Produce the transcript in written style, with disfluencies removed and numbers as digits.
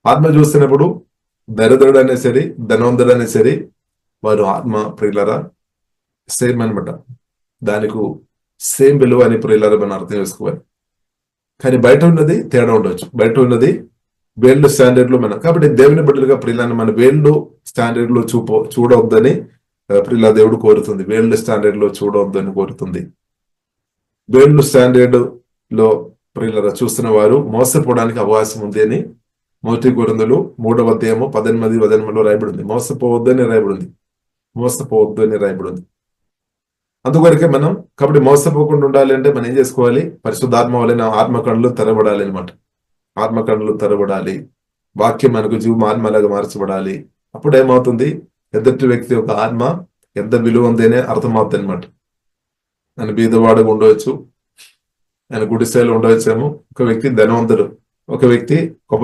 ఆత్మ చూస్తున్నప్పుడు దరిద్రుడనే సరే ధనవంతుడనే సరే వారు ఆత్మ ప్రియులరా సేమ్ అనమాట. దానికి సేమ్ విలువ అని ప్రియులరా మనం అర్థం చేసుకోవాలి. కానీ బయట ఉన్నది తేడా ఉండొచ్చు. బయట ఉన్నది వేళ్ళు స్టాండర్డ్ లో మనం, కాబట్టి దేవుని బిడ్డలుగా ప్రియులను మన వేళ్ళు స్టాండర్డ్ లో చూడవద్దని ప్రియుల దేవుడు కోరుతుంది. వేళ్ళు స్టాండర్డ్ లో చూడవద్దని కోరుతుంది. వేళ్ళు స్టాండర్డ్ లో ప్రియులరా చూస్తున్న వారు మోసపోవడానికి అవకాశం ఉంది అని 1 కొరింథీయులు 3:18-19 రాయబడింది. మోసపోవద్దని రాయబడింది. మోసపోవద్దు అని రాయబడింది. అందుకొరకే మనం కాబట్టి మోసపోకుండా ఉండాలి అంటే మనం ఏం చేసుకోవాలి? పరిశుద్ధాత్మ వలన ఆత్మ కన్నులు తెరబడాలి అనమాట. ఆత్మ కన్నులు తెరబడాలి. వాక్యం మనకు జీవమాత్మలాగా మార్చబడాలి. అప్పుడు ఏమవుతుంది? ఎదుటి వ్యక్తి యొక్క ఆత్మ ఎంత విలువ ఉందనే అర్థమవుతుంది అనమాట. ఆయన బీదవాడుగా ఉండవచ్చు, ఆయన గుడిసెలో ఉండవచ్చేమో. ఒక వ్యక్తి ధనవంతుడు, ఒక వ్యక్తి గొప్ప